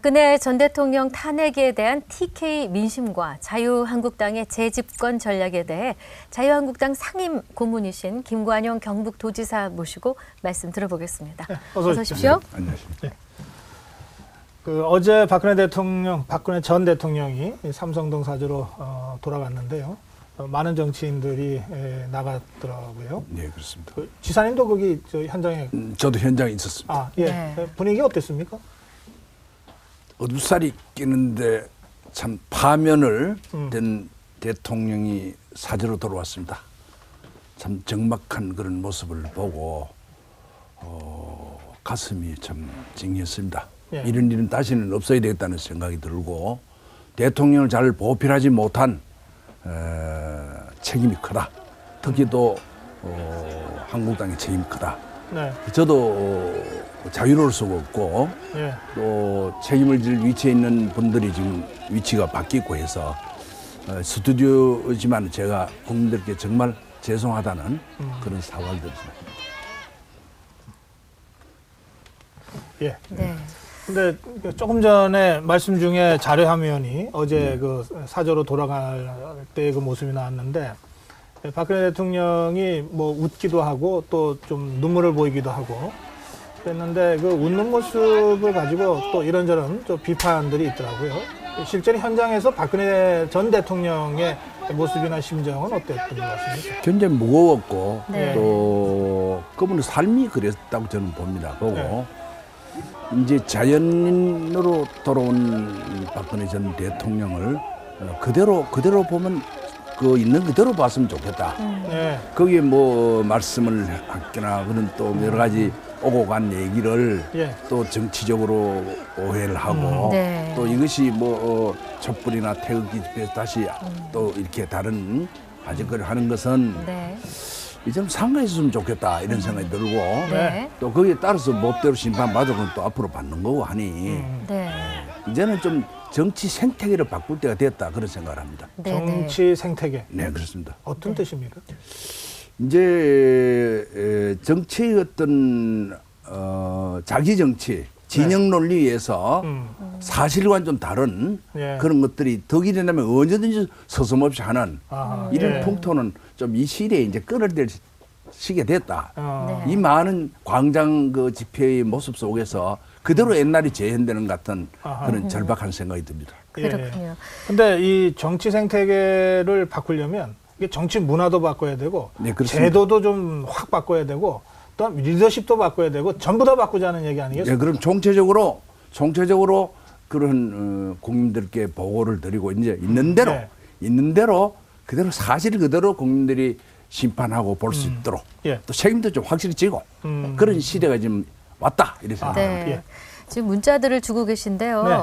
박근혜 전 대통령 탄핵에 대한 TK 민심과 자유한국당의 재집권 전략에 대해 자유한국당 상임 고문이신 김관영 경북도지사 모시고 말씀 들어보겠습니다. 네, 어서 오십시오. 네, 안녕하십니까. 네. 어제 박근혜 전 대통령이 삼성동 사저로 돌아갔는데요. 많은 정치인들이 나갔더라고요. 네, 그렇습니다. 지사님도 거기 현장에 저도 현장에 있었습니다. 예. 네. 분위기 어땠습니까? 어둠살이 끼는데 참 파면을 된 대통령이 사저로 돌아왔습니다. 참 적막한 그런 모습을 보고 가슴이 참 찡했습니다. 예. 이런 일은 다시는 없어야 되겠다는 생각이 들고 대통령을 잘 보필하지 못한 책임이 크다. 특히 또 한국당의 책임이 크다. 네. 저도 자유로울 수가 없고 예. 또 책임을 질 위치에 있는 분들이 지금 위치가 바뀌고 해서 스튜디오지만 제가 국민들께 정말 죄송하다는 그런 사과를 드립니다. 예. 네. 근데 조금 전에 말씀 중에 자료화면이 어제 그 사저로 돌아갈 때 그 모습이 나왔는데 박근혜 대통령이 뭐 웃기도 하고 또 좀 눈물을 보이기도 하고 그랬는데 그 웃는 모습을 가지고 또 이런저런 좀 비판들이 있더라고요. 실제로 현장에서 박근혜 전 대통령의 모습이나 심정은 어땠던 것 같습니까? 굉장히 무거웠고 네. 또 그분의 삶이 그랬다고 저는 봅니다. 보고 네. 이제 자연인으로 돌아온 박근혜 전 대통령을 그대로 보면 그 있는 그대로 봤으면 좋겠다. 네. 거기에 뭐 말씀을 하거나 그런 또 여러 가지 오고 간 얘기를 예. 또 정치적으로 오해를 하고 네. 또 이것이 뭐 촛불이나 태극기 집회에서 다시 또 이렇게 다른 아직거리 하는 것은 네. 이 좀 상가했으면 좋겠다 이런 생각이 들고 네. 또 거기에 따라서 법대로 심판받을 건 또 앞으로 받는 거고 하니 네. 이제는 좀 정치 생태계를 바꿀 때가 됐다 그런 생각을 합니다. 네. 정치 생태계. 네, 그렇습니다. 어떤 뜻입니까? 이제 정치의 어떤 자기 정치, 진영 논리에서 사실과는 좀 다른 예. 그런 것들이 덕이 된다면 언제든지 서슴없이 하는 아하, 이런 예. 풍토는 좀 이 시대에 이제 끊어질 시기가 됐다. 네. 이 많은 광장 그 집회의 모습 속에서 그대로 옛날이 재현되는 것 같은 아하. 그런 절박한 생각이 듭니다. 그렇군요. 근데 이 정치 생태계를 바꾸려면 이게 정치 문화도 바꿔야 되고 네, 그렇습니다. 제도도 좀 확 바꿔야 되고 또 리더십도 바꿔야 되고 전부 다 바꾸자는 얘기 아니겠어요? 네, 그럼 총체적으로 그런 국민들께 보고를 드리고 이제 있는 대로 그대로 사실 그대로 국민들이 심판하고 볼 수 있도록 예. 또 책임도 좀 확실히 지고 그런 시대가 지금 왔다 이렇게 생각합니다. 네. 예. 지금 문자들을 주고 계신데요. 네.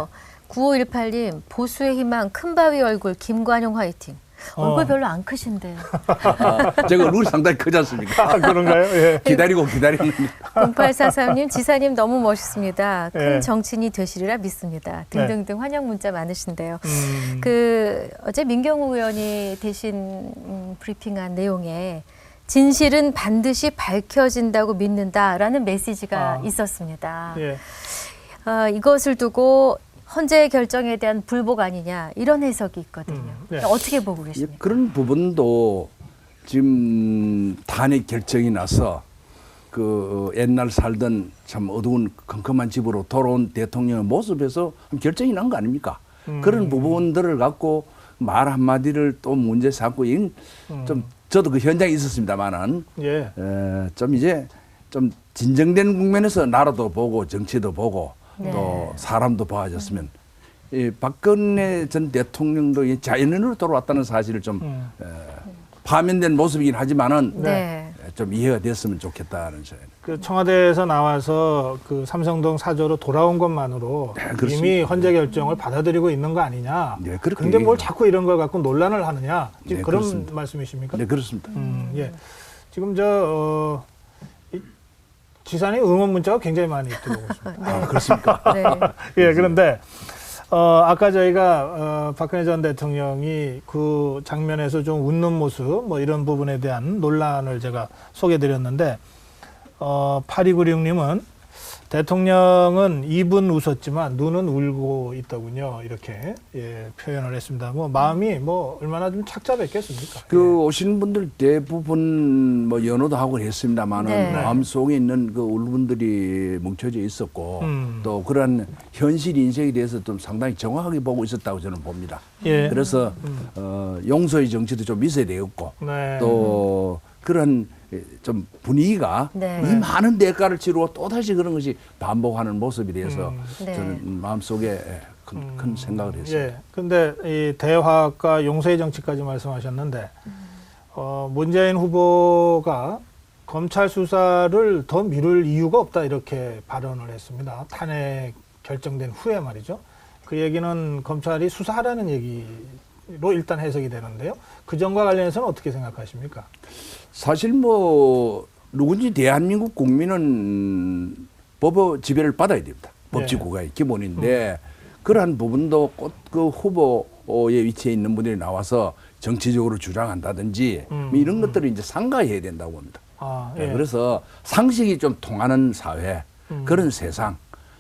9518님, 보수의 희망, 큰바위 얼굴, 김관용 화이팅. 얼굴 별로 안 크신데. 제가 룰이 상당히 크지 않습니까? 그런가요? 예. 기다리는 0843님, 지사님 너무 멋있습니다. 큰 예. 정치인이 되시리라 믿습니다. 등등등 환영 문자 많으신데요. 어제 민경우 의원이 대신 브리핑한 내용에 진실은 반드시 밝혀진다고 믿는다라는 메시지가 있었습니다. 예. 이것을 두고 헌재의 결정에 대한 불복 아니냐 이런 해석이 있거든요. 네. 어떻게 보고 계십니까? 그런 부분도 지금 탄핵 결정이 나서 그 옛날 살던 참 어두운 컴컴한 집으로 돌아온 대통령의 모습에서 결정이 난 거 아닙니까? 그런 부분들을 갖고 말 한마디를 또 문제 삼고 좀 저도 그 현장에 있었습니다만은 예. 좀 이제 좀 진정된 국면에서 나라도 보고 정치도 보고 네. 또 사람도 봐줬으면 이 박근혜 전 대통령도 이 자연인으로 돌아왔다는 사실을 좀 파면된 모습이긴 하지만은 네. 좀 이해가 됐으면 좋겠다는 생각. 그 청와대에서 나와서 그 삼성동 사저로 돌아온 것만으로 네, 그렇습니다. 이미 헌재 결정을 받아들이고 있는 거 아니냐. 네, 그렇게 그런데 뭘 얘기합니다. 자꾸 이런 걸 갖고 논란을 하느냐. 지금 네, 그런 그렇습니다. 말씀이십니까? 네, 그렇습니다. 예. 지금 이 지사님 응원 문자가 굉장히 많이 들어오고 있습니다. 아, 그렇습니까? 네. 예, 그런데 아까 저희가 박근혜 전 대통령이 그 장면에서 좀 웃는 모습 뭐 이런 부분에 대한 논란을 제가 소개해드렸는데 8296님은 대통령은 입은 웃었지만 눈은 울고 있더군요. 이렇게 표현을 했습니다. 뭐 마음이 뭐 얼마나 좀 착잡했겠습니까? 그 오시는 분들 대부분 뭐 연호도 하고 했습니다만은 네. 마음속에 있는 그 울분들이 뭉쳐져 있었고 또 그런 현실 인생에 대해서 좀 상당히 정확하게 보고 있었다고 저는 봅니다. 예. 그래서 용서의 정치도 좀 있어야 되겠고 네. 또 그런 좀 분위기가 네. 이 많은 대가를 치르고 또다시 그런 것이 반복하는 모습에 대해서 네. 저는 마음속에 큰 생각을 했어요. 예. 근데 이 대화과 용서의 정치까지 말씀하셨는데 문재인 후보가 검찰 수사를 더 미룰 이유가 없다 이렇게 발언을 했습니다. 탄핵 결정된 후에 말이죠. 그 얘기는 검찰이 수사하라는 얘기로 일단 해석이 되는데요. 그 점과 관련해서는 어떻게 생각하십니까? 사실 뭐 누군지 대한민국 국민은 법의 지배를 받아야 됩니다. 법치국가의 기본인데 그러한 부분도 꼭 그 후보의 위치에 있는 분들이 나와서 정치적으로 주장한다든지 뭐 이런 것들을 이제 상가해야 된다고 봅니다. 아, 네, 그래서 상식이 좀 통하는 사회 그런 세상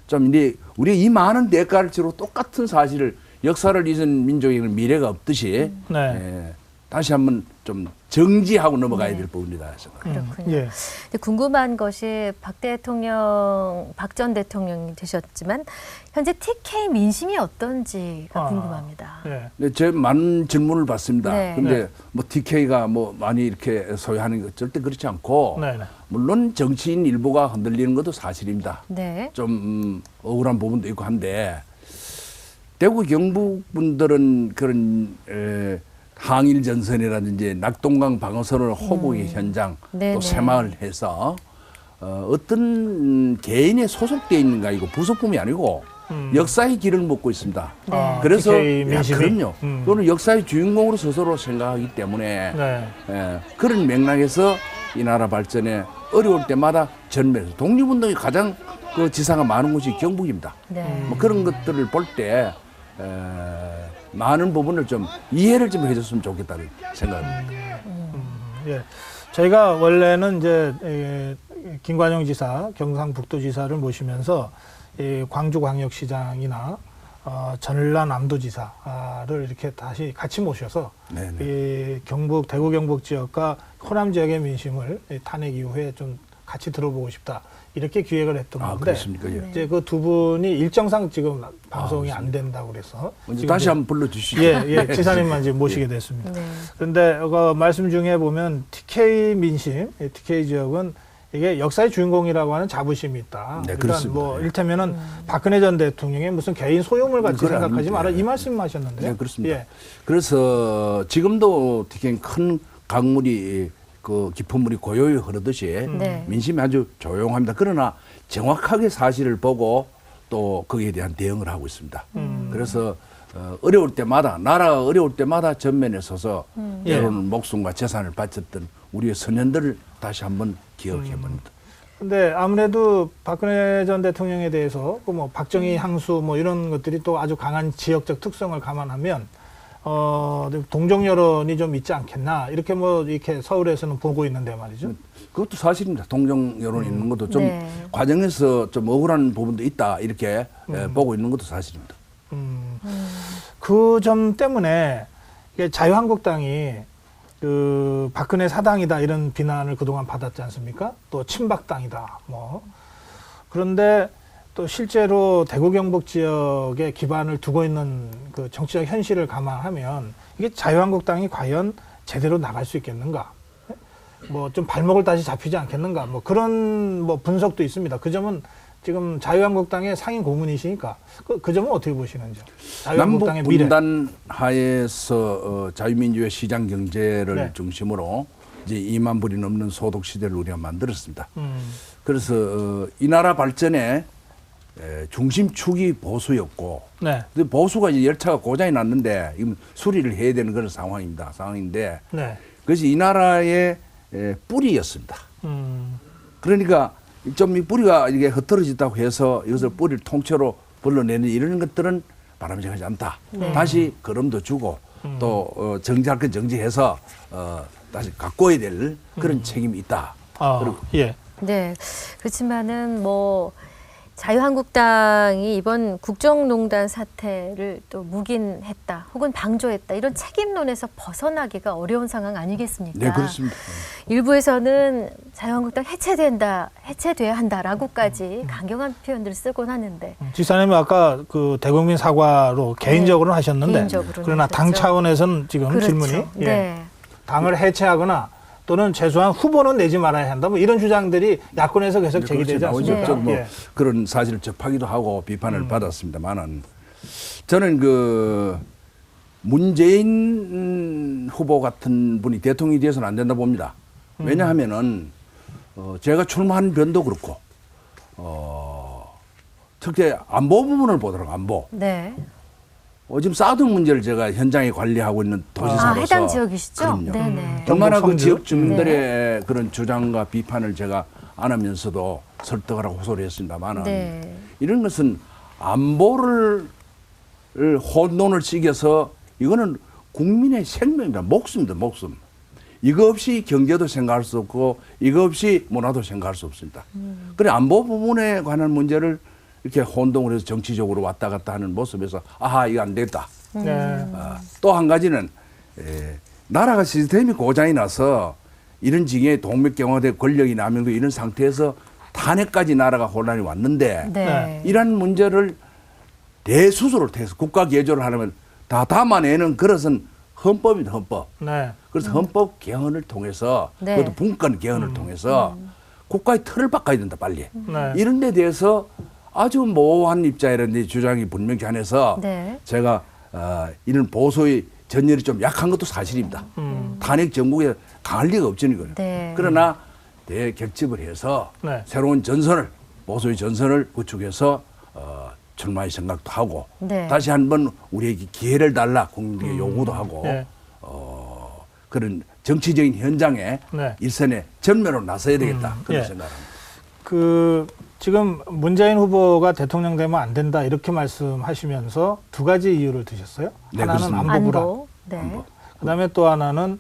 좀 이제 우리가 이 많은 대가를 치르고 똑같은 사실을 역사를 잊은 민족에는 미래가 없듯이 네. 다시 한번 좀 정지하고 넘어가야 될 부분이다 생각합니다. 그렇군요. 예. 근데 궁금한 것이 박 전 대통령이 되셨지만 현재 TK 민심이 어떤지가 궁금합니다. 예. 네, 제 많은 질문을 받습니다. 네. 근데 네. 뭐 TK가 뭐 많이 이렇게 소유하는 것 절대 그렇지 않고 네, 네. 물론 정치인 일부가 흔들리는 것도 사실입니다. 네. 좀 억울한 부분도 있고 한데 대구 경북 분들은 그런 항일 전선이라든지 낙동강 방어선을 호국의 현장 네네. 또 새마을 해서 어떤 개인에 소속되어 있는가 이거 부속품이 아니고 역사의 길을 먹고 있습니다. 네. 그래서 TK 민심이? 그럼요. 그거는 역사의 주인공으로 스스로 생각하기 때문에 네. 그런 맥락에서 이 나라 발전에 어려울 때마다 전면에서 독립운동이 가장 그 지사가 많은 곳이 경북입니다. 네. 뭐 그런 것들을 볼 때 많은 부분을 좀 이해를 좀 해줬으면 좋겠다는 생각입니다. 예. 저희가 원래는 이제 김관영 지사, 경상북도지사를 모시면서 광주광역시장이나 전라남도지사를 이렇게 다시 같이 모셔서 네네. 이 대구 경북 지역과 호남 지역의 민심을 탄핵 이후에 좀 같이 들어보고 싶다. 이렇게 기획을 했던 아, 건데 그렇습니까? 예. 이제 그 두 분이 일정상 지금 방송이 안 된다고 그래서 먼저 지금 다시 이제 한번 불러주시죠. 예, 지사님만 이제 모시게 됐습니다. 네. 그런데 말씀 중에 보면 TK 민심, TK 지역은 이게 역사의 주인공이라고 하는 자부심이 있다. 네, 그러니까 그렇습니다. 뭐 이를테면은 박근혜 전 대통령의 무슨 개인 소유물 같이 그건 생각하지 아닙니다. 마라 예. 이 말씀하셨는데요. 네, 그렇습니다. 예. 그래서 지금도 특히 큰 강물이 그 깊은 물이 고요히 흐르듯이 네. 민심이 아주 조용합니다. 그러나 정확하게 사실을 보고 또 거기에 대한 대응을 하고 있습니다. 그래서 어려울 때마다 나라가 어려울 때마다 전면에 서서 때로는 목숨과 재산을 바쳤던 우리의 선현들을 다시 한번 기억해 봅니다. 근데 아무래도 박근혜 전 대통령에 대해서 그 뭐 박정희 향수 뭐 이런 것들이 또 아주 강한 지역적 특성을 감안하면 동정 여론이 좀 있지 않겠나 이렇게 뭐 이렇게 서울에서는 보고 있는데 말이죠. 그것도 사실입니다. 동정 여론이 있는 것도 좀 네. 과정에서 좀 억울한 부분도 있다 이렇게 보고 있는 것도 사실입니다. 그 점 때문에 이게 자유한국당이 그 박근혜 사당이다 이런 비난을 그동안 받았지 않습니까? 또 친박당이다 뭐 그런데 또 실제로 대구 경북 지역에 기반을 두고 있는 그 정치적 현실을 감안하면 이게 자유한국당이 과연 제대로 나갈 수 있겠는가? 뭐 좀 발목을 다시 잡히지 않겠는가? 뭐 그런 뭐 분석도 있습니다. 그 점은 지금 자유한국당의 상임 고문이시니까 그 점은 어떻게 보시는지요? 자유한국당의 남북 미래. 분단 하에서 자유민주의 시장 경제를 네. 중심으로 이제 2만 불이 넘는 소득 시대를 우리가 만들었습니다. 그래서 이 나라 발전에 중심축이 보수였고, 네. 근데 보수가 이제 열차가 고장이 났는데 이건 수리를 해야 되는 그런 상황인데, 네. 그래서 이 나라의 뿌리였습니다. 그러니까 좀 이 뿌리가 이게 흩어졌다고 해서 이것을 뿌리를 통째로 불러내는 이런 것들은 바람직하지 않다. 네. 다시 걸음도 주고 또 정지할 건 정지해서 다시 가꿔야 될 그런 책임이 있다. 아, 그리고 예. 네. 그렇지만은 뭐 자유한국당이 이번 국정농단 사태를 또 묵인했다 혹은 방조했다 이런 책임론에서 벗어나기가 어려운 상황 아니겠습니까? 네, 그렇습니다. 일부에서는 자유한국당 해체돼야 한다라고까지 강경한 표현들을 쓰곤 하는데 지사님이 아까 그 대국민 사과로 개인적으로는 하셨는데 개인적으로는 그러나 당 하셨죠. 차원에서는 지금 그렇죠. 질문이 네. 당을 해체하거나 또는 최소한 후보는 내지 말아야 한다. 뭐 이런 주장들이 야권에서 계속 제기되지 나오죠. 않습니까? 뭐 예. 그런 사실을 접하기도 하고 비판을 받았습니다만은 저는 그 문재인 후보 같은 분이 대통령이 되어서는 안 된다 봅니다. 왜냐하면은 제가 출마한 변도 그렇고 특히 안보 부분을 보더라고 안보. 네. 지금 사드 문제를 제가 현장에 관리하고 있는 도지사로서 해당 지역이시죠? 그럼요. 네네. 얼마나 그 성주? 지역 주민들의 그런 주장과 비판을 제가 안 하면서도 설득을 하고 호소를 했습니다만은 네. 이런 것은 안보를 혼돈을 시켜서 이거는 국민의 생명입니다. 목숨입니다. 목숨. 이거 없이 경제도 생각할 수 없고 이거 없이 문화도 생각할 수 없습니다. 그래 안보 부분에 관한 문제를 이렇게 혼동을 해서 정치적으로 왔다 갔다 하는 모습에서 아하 이거 안 되겠다. 네. 또 한 가지는 나라가 시스템이 고장이 나서 이런 징에 동맥경화대 권력이 남용되고 이런 상태에서 탄핵까지 나라가 혼란이 왔는데 네. 이런 문제를 대수술을 통해서 국가 개조를 하려면 다 담아내는 그것은 헌법입니다. 헌법. 네. 그래서 헌법 개헌을 통해서 네. 그것도 분권 개헌을 통해서 국가의 틀을 바꿔야 된다 빨리. 네. 이런 데 대해서 아주 모호한 입장이라는 주장이 분명히 안해서 네. 제가 이런 보수의 전열이 좀 약한 것도 사실입니다. 탄핵 정국에 강할 리가 없죠. 이거는. 네. 그러나 대결집을 해서 네. 새로운 전선을 보수의 전선을 구축해서 출마의 생각도 하고 네. 다시 한번 우리에게 기회를 달라 국민에게 요구도 하고 네. 그런 정치적인 현장에 네. 일선에 전면으로 나서야 되겠다 그런 예. 생각합니다. 그 지금 문재인 후보가 대통령 되면 안 된다 이렇게 말씀하시면서 두 가지 이유를 드셨어요. 네, 하나는 그렇습니다. 안보 불안. 안보. 네. 그다음에 또 하나는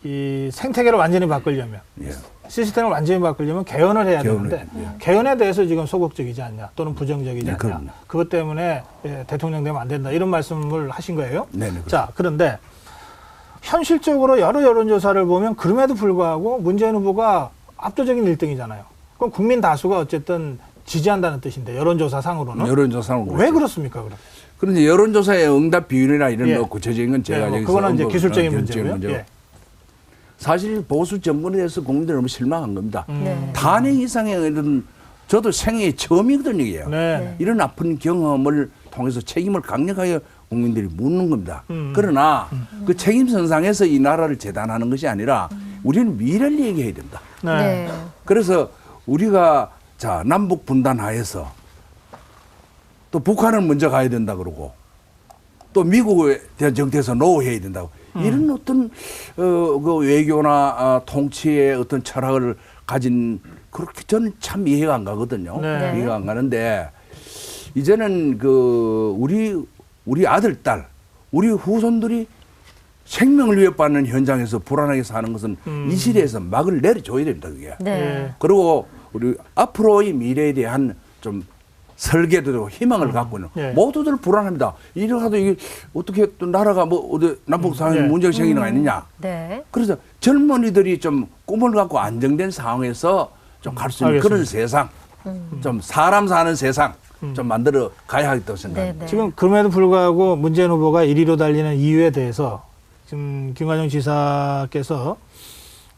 이 생태계를 완전히 바꾸려면 예. 시스템을 완전히 바꾸려면 개헌을 해야 개헌을 되는데 해야 돼요. 개헌에 대해서 지금 소극적이지 않냐 또는 부정적이지 네, 않냐 그럼요. 그것 때문에 대통령 되면 안 된다 이런 말씀을 하신 거예요. 네, 네, 자 그런데 현실적으로 여러 여론조사를 보면 그럼에도 불구하고 문재인 후보가 압도적인 1등이잖아요. 그럼 국민 다수가 어쨌든 지지한다는 뜻인데 여론조사상으로는 여론조사는 왜 그렇습니까? 그럼? 그런데 여론조사의 응답 비율이나 이런 예. 뭐 구체적인 건 제가 네, 뭐 여기서 그거는 이제 언급, 기술적인 기술적인 문제고요. 문제고. 예. 사실 보수 정권에 대해서 국민들이 너무 실망한 겁니다. 네. 탄핵 이상의 이런 저도 생애 처음이거든요. 이게요. 네. 이런 아픈 경험을 통해서 책임을 강력하게 국민들이 묻는 겁니다. 그러나 그 책임 선상에서 이 나라를 재단하는 것이 아니라 우리는 미래를 얘기해야 된다. 네. 네. 그래서 우리가 자 남북 분단하에서 또 북한은 먼저 가야 된다 그러고 또 미국에 대한 정태에서 노해야 된다고 이런 어떤 그 외교나 통치의 어떤 철학을 가진 그렇게 저는 참 이해가 안 가거든요. 네. 이해가 안 가는데 이제는 그 우리 아들 딸 우리 후손들이 생명을 위협받는 현장에서 불안하게 사는 것은 이 시대에서 막을 내려줘야 됩니다. 그게. 네. 예. 그리고 우리 앞으로의 미래에 대한 좀 설계도 되고 희망을 갖고 있는 예. 모두들 불안합니다. 이러다도 이게 어떻게 또 나라가 뭐 어디 남북 상황에 예. 문제가 생기는 거 아니냐. 네. 그래서 젊은이들이 좀 꿈을 갖고 안정된 상황에서 좀 갈 수 있는 그런 알겠습니다. 세상, 좀 사람 사는 세상 좀 만들어 가야 하겠다고 네. 생각합니다. 네. 지금 그럼에도 불구하고 문재인 후보가 1위로 달리는 이유에 대해서 지금 김관영 지사께서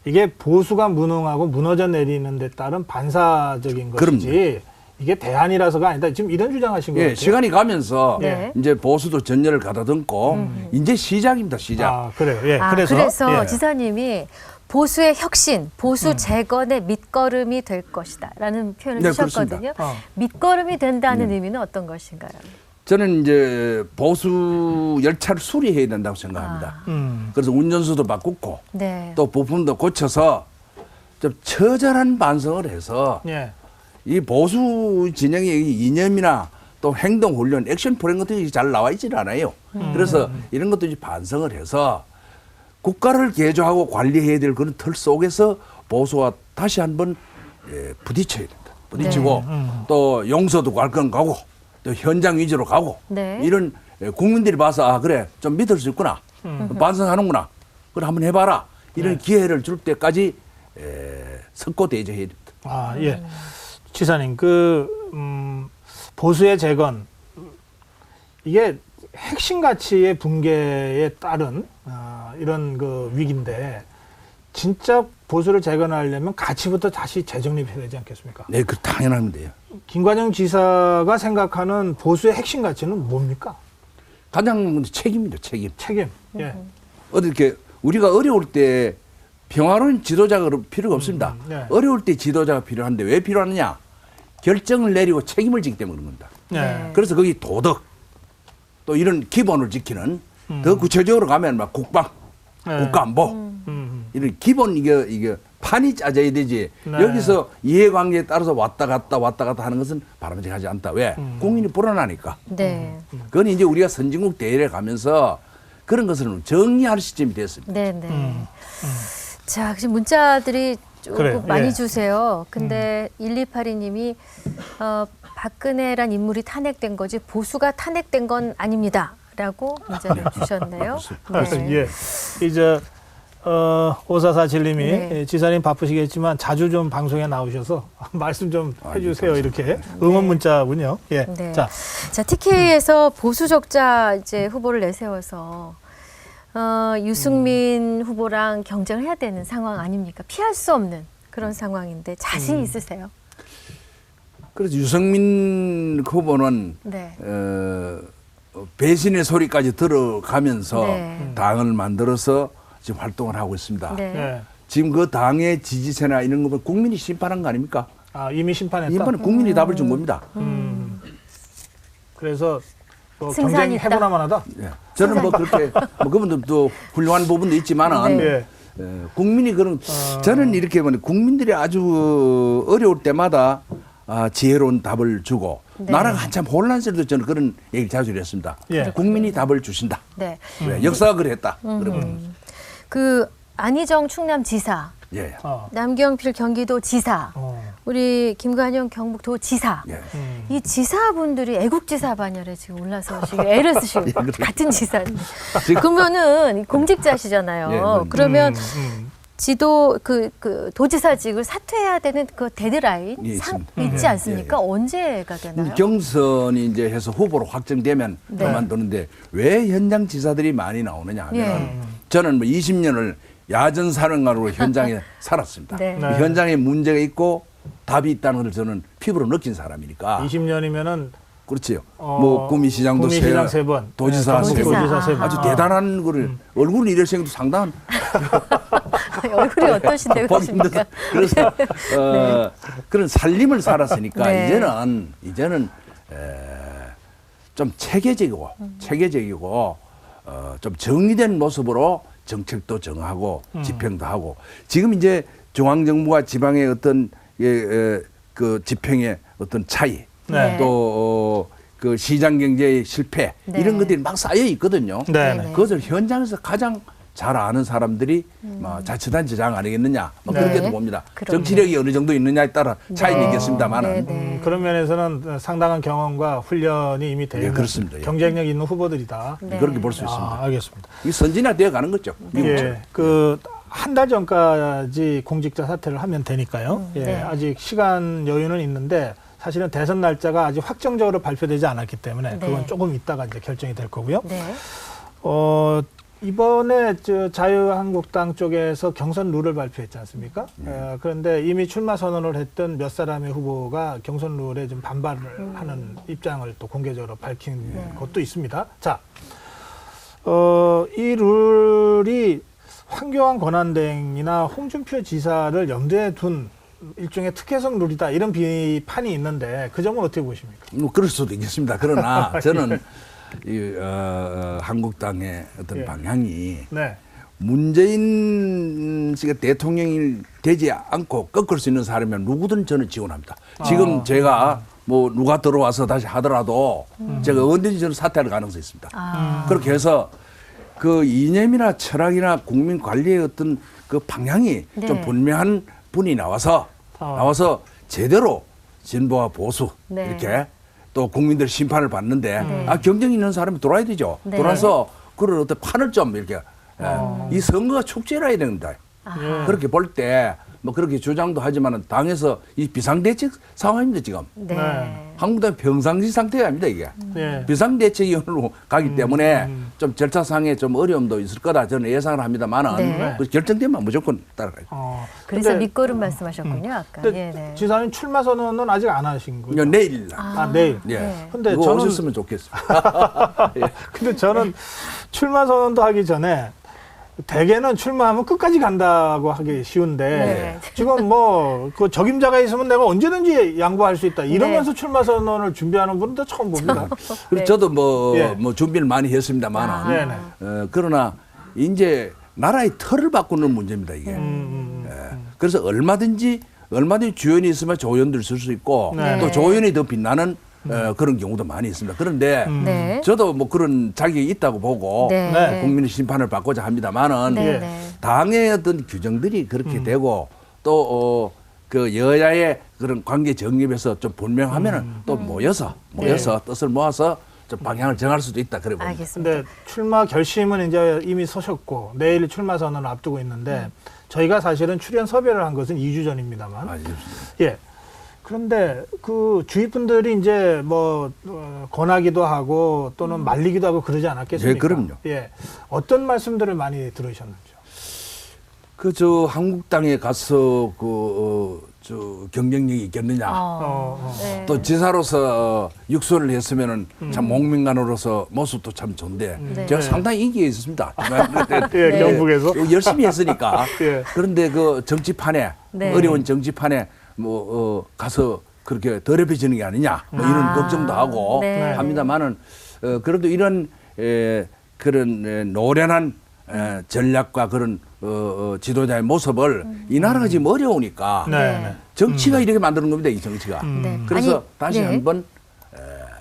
이게 보수가 무능하고 무너져 내리는 데 따른 반사적인 것이지 그럼요. 이게 대안이라서가 아니다. 지금 이런 주장하신 것 예, 같아요. 시간이 가면서 네. 이제 보수도 전열을 가다듬고 이제 시작입니다. 시작. 아, 그래요. 예. 그래서 예. 지사님이 보수의 혁신, 보수 재건의 밑거름이 될 것이다라는 표현을 네, 쓰셨거든요. 그렇습니다. 밑거름이 된다는 의미는 어떤 것인가요? 저는 이제 보수 열차를 수리해야 된다고 생각합니다. 그래서 운전수도 바꾸고 네. 또 부품도 고쳐서 좀 처절한 반성을 해서 예. 이 보수 진영의 이념이나 또 행동 훈련, 액션 플랜 같은 게 잘 나와 있지는 않아요. 그래서 이런 것도 이제 반성을 해서 국가를 개조하고 관리해야 될 그런 틀 속에서 보수와 다시 한번 부딪혀야 된다. 부딪히고 또 용서도 갈 건 가고 또 현장 위주로 가고 네. 이런 국민들이 봐서 아 그래 좀 믿을 수 있구나 반성하는구나 그래 한번 해봐라 이런 기회를 줄 때까지 석고대죄해야 됩니다. 아, 예. 지사님, 보수의 재건, 이게 핵심 가치의 붕괴에 따른 이런 그 위기인데, 진짜 보수를 재건하려면 가치부터 다시 재정립해야 되지 않겠습니까? 네, 그 당연한 건데요. 김관영 지사가 생각하는 보수의 핵심 가치는 뭡니까? 가장 책임이죠, 책임. 책임. 예. 어떻게 우리가 어려울 때 평화로운 지도자가 필요가 없습니다. 네. 어려울 때 지도자가 필요한데 왜 필요하느냐? 결정을 내리고 책임을 지기 때문에 그런 겁니다. 네. 그래서 거기 도덕 또 이런 기본을 지키는 더 구체적으로 가면 막 국방, 네. 국가안보 이런 기본 이게 판이 짜져야 되지. 네. 여기서 이해관계에 따라서 왔다 갔다 하는 것은 바람직하지 않다. 왜? 국민이 불안하니까. 네. 그건 이제 우리가 선진국 대회를 가면서 그런 것을 정리할 시점이 됐습니다. 네, 네. 자, 지금 문자들이 조금 그래요. 많이 예. 주세요. 근데 1282님이 박근혜란 인물이 탄핵된 거지 보수가 탄핵된 건 아닙니다. 라고 문자를 주셨네요. 네. 예. 이제 5447님이 네. 지사님 바쁘시겠지만 자주 좀 방송에 나오셔서 말씀 좀 해주세요. 감사합니다. 이렇게 응원 문자군요. 예. 네. 자, 자, TK에서 보수 적자 이제 후보를 내세워서 유승민 후보랑 경쟁을 해야 되는 상황 아닙니까? 피할 수 없는 그런 상황인데 자신 있으세요? 그래서 유승민 후보는 네. 배신의 소리까지 들어가면서 네. 당을 만들어서 지금 활동을 하고 있습니다. 네. 예. 지금 그 당의 지지세나 이런 거 보면 국민이 심판한 거 아닙니까? 아, 이미 심판했다. 이번에 국민이 답을 준 겁니다. 그래서 뭐 승산이 경쟁 있다. 해보나만 하다. 예. 저는 뭐 그렇게 뭐 그분들도 훌륭한 부분도 있지만은 네. 예. 국민이 그런 저는 이렇게 보면 국민들이 아주 어려울 때마다 지혜로운 답을 주고 네. 나라가 한참 혼란스러울 때 저는 그런 얘기를 자주 했습니다. 예. 국민이 답을 주신다. 네. 왜? 역사가 그랬다. 그러면 그 안희정 충남지사, 예. 남경필 경기도 지사, 우리 김관영 경북도 지사. 예. 이 지사분들이 애국지사 반열에 지금 올라서 지금 애를 쓰시고 같은 지사인데. 그러면은 공직자시잖아요. 예, 그건- 그러면 지도 그 도지사직을 사퇴해야 되는 그 데드라인 예, 있습니다. 있지 않습니까? 언제가 되나요? 경선이 이제 해서 후보로 확정되면 네. 그만두는데 왜 현장 지사들이 많이 나오느냐 하면 예. 저는 뭐 20년을 야전 사령관으로 현장에 살았습니다. 네. 네. 현장에 문제가 있고 답이 있다는 걸 저는 피부로 느낀 사람이니까 20년이면은 그렇지요. 뭐 구미시장도 구미시장 세 세 번, 도지사 세 번, 도지사 세 번. 아주 대단한 거를 얼굴은 이럴 생도 상당한 얼굴이 어떠신데 보기 그러십니까? 힘들어서. 그래서 그런 살림을 살았으니까 네. 이제는 좀 체계적이고 좀 정리된 모습으로 정책도 정하고 집행도 하고 지금 이제 중앙정부와 지방의 어떤 그 집행의 어떤 차이 네. 또 그 시장 경제의 실패 네. 이런 것들이 막 쌓여 있거든요. 네. 네. 그것을 현장에서 가장 잘 아는 사람들이 뭐 자치단체장 아니겠느냐 뭐 네. 그렇게도 봅니다. 그럼요. 정치력이 어느 정도 있느냐에 따라 차이는 네. 있겠습니다만은 네. 그런 면에서는 상당한 경험과 훈련이 이미 되어 예, 있는 그렇습니다. 예. 경쟁력 있는 후보들이다. 네. 그렇게 볼 수 있습니다. 아, 알겠습니다. 이 선진화되어 가는 거죠. 미국처럼. 예, 한 달 전까지 공직자 사퇴를 하면 되니까요. 예, 네. 아직 시간 여유는 있는데 사실은 대선 날짜가 아직 확정적으로 발표되지 않았기 때문에 네. 그건 조금 있다가 이제 결정이 될 거고요. 네. 이번에 자유한국당 쪽에서 경선 룰을 발표했지 않습니까? 그런데 이미 출마 선언을 했던 몇 사람의 후보가 경선 룰에 좀 반발을 하는 입장을 또 공개적으로 밝힌 것도 있습니다. 자, 이 룰이 황교안 권한대행이나 홍준표 지사를 염두에 둔 일종의 특혜성 룰이다 이런 비판이 있는데 그 점은 어떻게 보십니까? 뭐 그럴 수도 있겠습니다. 그러나 저는 한국당의 어떤 예. 방향이 네. 문재인 씨가 대통령이 되지 않고 꺾을 수 있는 사람이면 누구든 저는 지원합니다. 지금 제가 뭐 누가 들어와서 다시 하더라도 제가 언제든지 저는 사퇴할 가능성이 있습니다. 그렇게 해서 그 이념이나 철학이나 국민 관리의 어떤 그 방향이 네. 좀 분명한 분이 나와서 제대로 진보와 보수 네. 이렇게 또 국민들 심판을 받는데 네. 경쟁 있는 사람이 돌아야 되죠. 네. 돌아서 그런 어떤 판을 좀 이렇게 이 선거가 축제라 해야 된다. 아하. 그렇게 볼 때 뭐 그렇게 주장도 하지만은 당에서 이 비상대책 상황입니다 지금. 네. 네. 한국당 평상시 상태가 아닙니다 이게. 예. 비상대책위원회로 가기 때문에 좀 절차상에 좀 어려움도 있을 거다 저는 예상을 합니다만은 네. 그 결정되면 무조건 따라가요. 그래서 근데- 밑거름 말씀하셨군요, 아까. 근데 예, 네. 지사님 출마 선언은 아직 안 하신 거죠? 내일 날. 아, 내일. 예. 네. 근데 그거 저는 오셨으면 좋겠습니다. 예. 근데 저는 출마 선언도 하기 전에 대개는 출마하면 끝까지 간다고 하기 쉬운데 네. 지금 뭐 그 적임자가 있으면 내가 언제든지 양보할 수 있다 이러면서 네. 출마 선언을 준비하는 분도 처음 봅니다. 그리고 네. 저도 뭐, 예. 뭐 준비를 많이 했습니다만 아. 네네. 그러나 이제 나라의 틀을 바꾸는 문제입니다 이게. 그래서 얼마든지 주연이 있으면 조연들 쓸 수 있고 네. 또 조연이 더 빛나는 그런 경우도 많이 있습니다. 그런데 네. 저도 뭐 그런 자격이 있다고 보고 네. 네. 국민의 심판을 받고자 합니다만은 네, 예. 네. 당의 어떤 규정들이 그렇게 되고 또 그 여야의 그런 관계 정립에서 좀 분명하면은 또 모여서 뜻을 모아서 좀 방향을 정할 수도 있다 그래 봅니다. 알겠습니다. 근데 출마 결심은 이제 이미 서셨고 내일 출마 선언을 앞두고 있는데 저희가 사실은 출연 섭외를 한 것은 2주 전입니다만 아, 예. 그런데 그 주위 분들이 이제 뭐 권하기도 하고 또는 말리기도 하고 그러지 않았겠습니까? 예, 그럼요. 예. 어떤 말씀들을 많이 들으셨는지요? 저 한국당에 가서 저 경쟁력이 있겠느냐. 네. 또 지사로서 육선을 했으면은 참 목민간으로서 모습도 참 좋은데 네. 제가 상당히 인기가 있습니다. 예, 네. 경북에서. 열심히 했으니까. 예. 그런데 그 정치판에 네. 어려운 정치판에 뭐 가서 그렇게 더럽혀지는 게 아니냐 뭐 이런 걱정도 하고 네. 합니다만은 그래도 이런 그런 노련한 전략과 그런 지도자의 모습을 이 나라가 지금 어려우니까 네. 네. 정치가 이렇게 만드는 겁니다 이 정치가. 네. 그래서 아니, 다시 네. 한번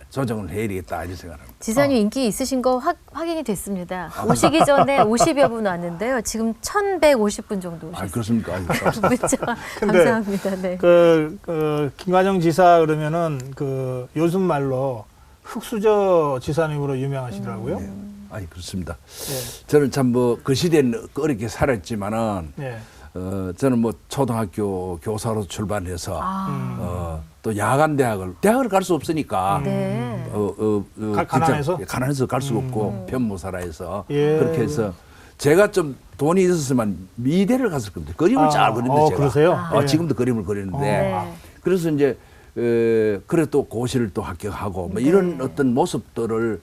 조정을 해야 되겠다 이런 생각합니다. 지사님 인기 있으신 거 확인이 됐습니다. 오시기 전에 50여 분 왔는데요. 지금 1,150분 정도 아 오셨어요. 그렇습니까? 아유, 문자 근데 감사합니다. 네. 그 김관영 지사 그러면은 그 요즘 말로 흑수저 지사님으로 유명하시더라고요. 아니 그렇습니다. 예. 저는 참 뭐 그 시대는 어렵게 살았지만은 예. 저는 뭐 초등학교 교사로 출발해서 아. 또 야간 대학을 갈 수 없으니까 네. 가난해서? 가난해서 갈 수가 없고 편모사라해서 예. 그렇게 해서 제가 좀 돈이 있었으면 미대를 갔을 겁니다. 그림을 잘 그리는데 제가 그러세요? 예. 지금도 그림을 그리는데 네. 그래서 이제 그래 또 고시를 또 합격하고 뭐 이런 어떤 모습들을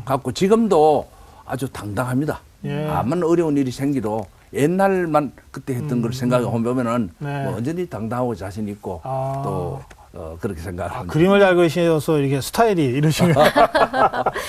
갖고 지금도 아주 당당합니다. 예. 아무런 어려운 일이 생기도 옛날만 그때 했던 걸 생각해 보면은 네. 뭐 언제든지 당당하고 자신 있고 아. 또 그렇게 생각합니다. 그림을 잘 그리셔서 이렇게 스타일이 이러시면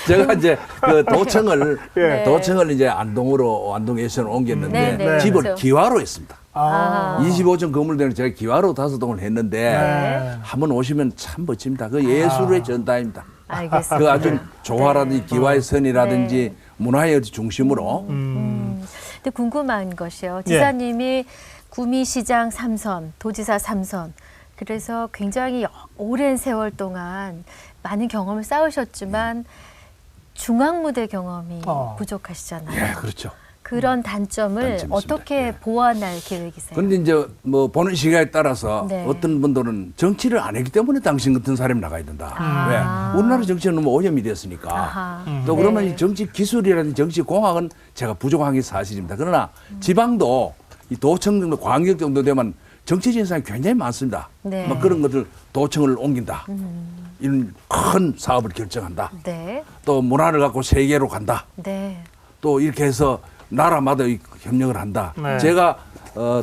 제가 이제 그 도청을 예. 도청을 이제 안동에서 옮겼는데 네, 네, 집을 그렇죠. 기와로 했습니다. 아. 25층 건물들은 제가 기와로 5동을 했는데 네. 한번 오시면 참 멋집니다. 그 예술의 전당입니다. 알겠습니다. 그 아주 조화라든지 기와의 선이라든지 네. 문화의 중심으로 근데 궁금한 것이요. 지사님이 구미시장 3선, 도지사 3선. 그래서 굉장히 오랜 세월 동안 많은 경험을 쌓으셨지만 중앙무대 경험이 부족하시잖아요. 예, 그렇죠. 그런 단점을 단점이 어떻게 있습니다. 예. 보완할 계획이세요? 그런데 이제 뭐 보는 시각에 따라서 네. 어떤 분들은 정치를 안 했기 때문에 당신 같은 사람이 나가야 된다. 아. 왜? 우리나라 정치는 너무 오염이 됐으니까. 아하. 또 그러면 네. 이 정치 기술이라든지 정치 공학은 제가 부족한 게 사실입니다. 그러나 지방도 이 도청 정도, 광역 정도 되면 정치적인 사람이 굉장히 많습니다. 네. 뭐 그런 것들 도청을 옮긴다. 이런 큰 사업을 결정한다. 네. 또 문화를 갖고 세계로 간다. 네. 또 이렇게 해서 나라마다 이 협력을 한다. 네. 제가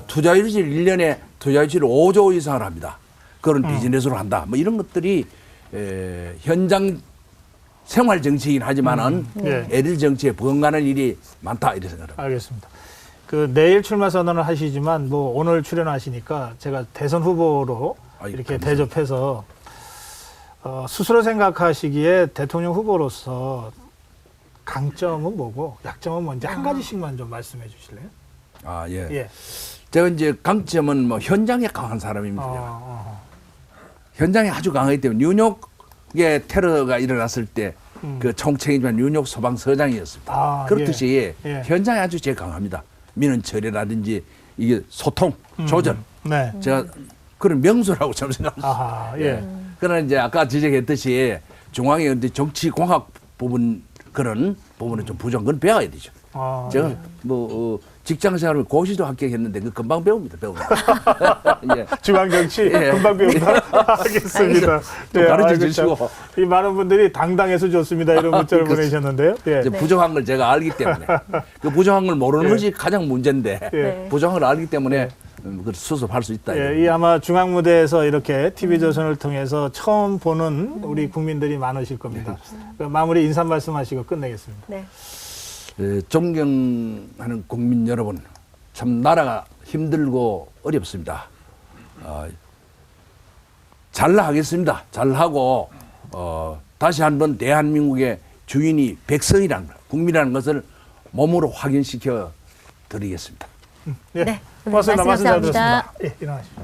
투자유치를 1년에 투자유치를 5조 이상을 합니다. 그런 비즈니스로 한다. 뭐 이런 것들이 현장 생활 정치이긴 하지만은 예. 애들 정치에 번가는 일이 많다 이렇게 생각합니다. 알겠습니다. 그 내일 출마 선언을 하시지만 뭐 오늘 출연하시니까 제가 대선 후보로 아이, 이렇게 감사합니다. 대접해서 스스로 생각하시기에 대통령 후보로서 강점은 뭐고 약점은 뭔지 한 가지씩만 좀 말씀해 주실래요? 아, 예. 예. 제가 이제 강점은 뭐 현장에 강한 사람입니다. 제가. 현장에 아주 강하기 때문에 뉴욕의 테러가 일어났을 때 그 총책이지만 뉴욕 소방서장이었습니다. 아, 그렇듯이 예. 현장에 아주 제일 강합니다. 민원 처리라든지 이게 소통, 조절. 네. 제가 그런 명수라고 저는 생각합니다. 아하, 예. 그러나 이제 아까 지적했듯이 중앙의 정치공학 부분 그런 부분은 좀 부족한 건 배워야 되죠. 아, 제가 예. 직장 생활을 고시도 합격했는데 그 금방 배웁니다. 예. 중앙정치 예. 금방 배운다. 알겠습니다. 좀 가르쳐 아이고, 주시고. 참. 이 많은 분들이 당당해서 좋습니다. 이런 문자를 그렇죠. 보내셨는데요. 예. 이제 부족한 걸 제가 알기 때문에 그 부족한 걸 모르는 예. 것이 가장 문제인데 예. 부족한 걸 알기 때문에 그걸 수습할 수 있다. 예, 이 아마 중앙무대에서 이렇게 TV조선을 통해서 처음 보는 우리 국민들이 많으실 겁니다. 그 마무리 인사 말씀하시고 끝내겠습니다. 네. 존경하는 국민 여러분, 참 나라가 힘들고 어렵습니다. 잘하겠습니다. 잘하고 다시 한번 대한민국의 주인이 백성이라는 것, 국민이라는 것을 몸으로 확인시켜 드리겠습니다. 예. 네, 고맙습니다. 말씀 말씀 잘 감사합니다. 들었습니다. 예, 일어나십시오.